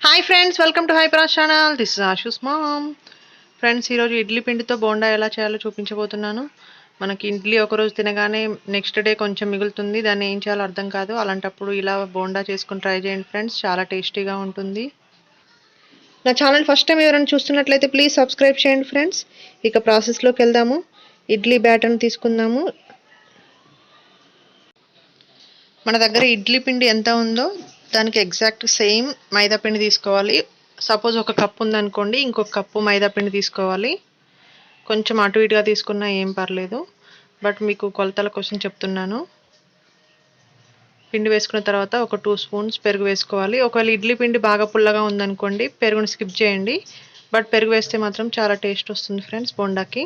Hi friends, welcome to హైపరాజ్ channel. This is Ashu's mom. Friends, ఈరోజు ఇడ్లీ పిండితో బోండా ఎలా చేయాలో చూపించబోతున్నాను. మనకి ఇడ్లీ ఒకరోజు తినగానే నెక్స్ట్ డే కొంచెం మిగులుతుంది, దాన్ని ఏం చేయాలో అర్థం కాదు. అలాంటప్పుడు ఇలా బోండా చేసుకుని ట్రై చేయండి ఫ్రెండ్స్, చాలా టేస్టీగా ఉంటుంది. నా ఛానల్ ఫస్ట్ టైం ఎవరైనా చూస్తున్నట్లయితే ప్లీజ్ సబ్స్క్రైబ్ చేయండి ఫ్రెండ్స్. ఇక ప్రాసెస్లోకి వెళ్దాము. ఇడ్లీ బ్యాటర్ని తీసుకుందాము. మన దగ్గర ఇడ్లీ పిండి ఎంత ఉందో దానికి ఎగ్జాక్ట్ సేమ్ మైదా పిండి తీసుకోవాలి. సపోజ్ ఒక కప్పు ఉందనుకోండి, ఇంకొక కప్పు మైదా పిండి తీసుకోవాలి. కొంచెం అటు ఇటుగా తీసుకున్నా ఏం పర్లేదు, బట్ మీకు కొలతల కోసం చెప్తున్నాను. పిండి వేసుకున్న తర్వాత ఒక 2 స్పూన్స్ పెరుగు వేసుకోవాలి. ఒకవేళ ఇడ్లీ పిండి బాగా పుల్లగా ఉందనుకోండి, పెరుగుని స్కిప్ చేయండి. బట్ పెరుగు వేస్తే మాత్రం చాలా టేస్ట్ వస్తుంది ఫ్రెండ్స్ బోండాకి.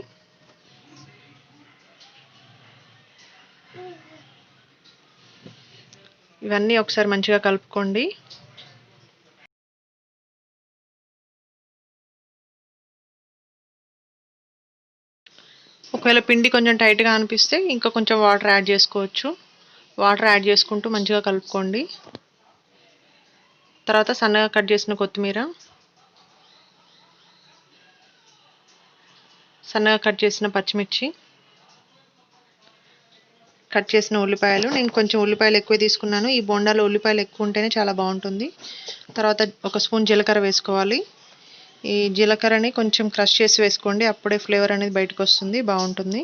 ఇవన్నీ ఒకసారి మంచిగా కలుపుకోండి. ఒకవేళ పిండి కొంచెం టైట్గా అనిపిస్తే ఇంకా కొంచెం వాటర్ యాడ్ చేసుకోవచ్చు. వాటర్ యాడ్ చేసుకుంటూ మంచిగా కలుపుకోండి. తర్వాత సన్నగా కట్ చేసిన కొత్తిమీర, సన్నగా కట్ చేసిన పచ్చిమిర్చి, కట్ చేసిన ఉల్లిపాయలు. నేను కొంచెం ఉల్లిపాయలు ఎక్కువ తీసుకున్నాను. ఈ బోండాలో ఉల్లిపాయలు ఎక్కువ ఉంటేనే చాలా బాగుంటుంది. తర్వాత ఒక స్పూన్ జీలకర్ర వేసుకోవాలి. ఈ జీలకర్రని కొంచెం క్రష్ చేసి వేసుకోండి, అప్పుడే ఫ్లేవర్ అనేది బయటకు వస్తుంది, బాగుంటుంది.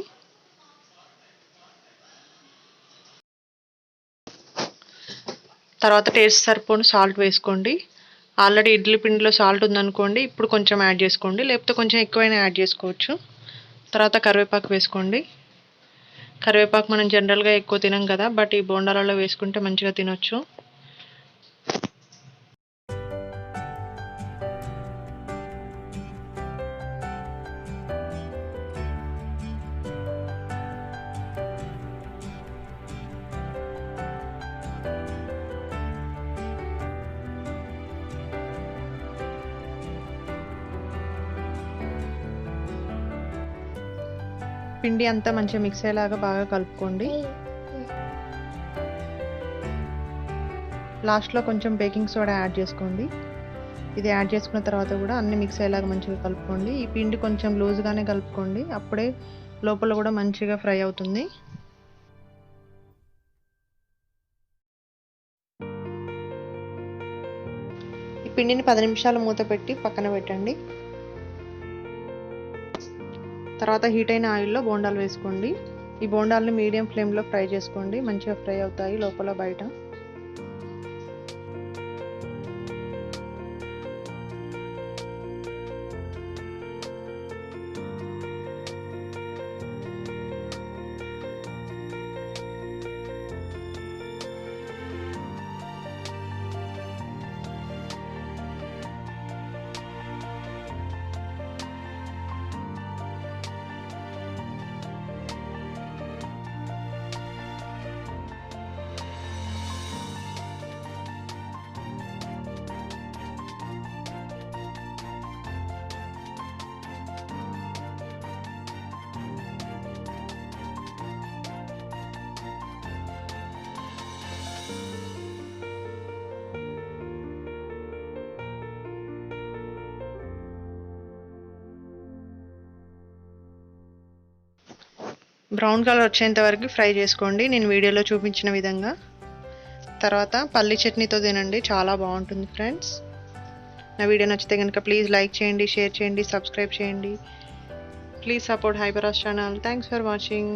తర్వాత టేస్ట్ సరిపోను సాల్ట్ వేసుకోండి. ఆల్రెడీ ఇడ్లీ పిండిలో సాల్ట్ ఉందనుకోండి, ఇప్పుడు కొంచెం యాడ్ చేసుకోండి, లేకపోతే కొంచెం ఎక్కువైనా యాడ్ చేసుకోవచ్చు. తర్వాత కరివేపాకు వేసుకోండి. కరివేపాకు మనం జనరల్గా ఎక్కువ తినం కదా, బట్ ఈ బోండాలలో వేసుకుంటే మంచిగా తినొచ్చు. పిండి అంతా మంచిగా మిక్స్ అయ్యేలాగా బాగా కలుపుకోండి. లాస్ట్లో కొంచెం బేకింగ్ సోడా యాడ్ చేసుకోండి. ఇది యాడ్ చేసుకున్న తర్వాత కూడా అన్ని మిక్స్ అయ్యేలాగా మంచిగా కలుపుకోండి. ఈ పిండి కొంచెం లూజ్గానే కలుపుకోండి, అప్పుడే లోపల కూడా మంచిగా ఫ్రై అవుతుంది. ఈ పిండిని 10 నిమిషాలు మూత పెట్టి పక్కన పెట్టండి. తర్వాత హీట్ అయిన ఆయిల్లో బోండాలు వేసుకోండి. ఈ బోండాలని మీడియం ఫ్లేమ్లో ఫ్రై చేసుకోండి, మంచిగా ఫ్రై అవుతాయి లోపల బయట. బ్రౌన్ కలర్ వచ్చేంత వరకు ఫ్రై చేసుకోండి, నేను వీడియోలో చూపించిన విధంగా. తర్వాత పల్లి చట్నీతో తినండి, చాలా బాగుంటుంది ఫ్రెండ్స్. నా వీడియో నచ్చితే కనుక ప్లీజ్ లైక్ చేయండి, షేర్ చేయండి, సబ్స్క్రైబ్ చేయండి. ప్లీజ్ సపోర్ట్ హైపరాజ్ ఛానల్. Thanks for watching.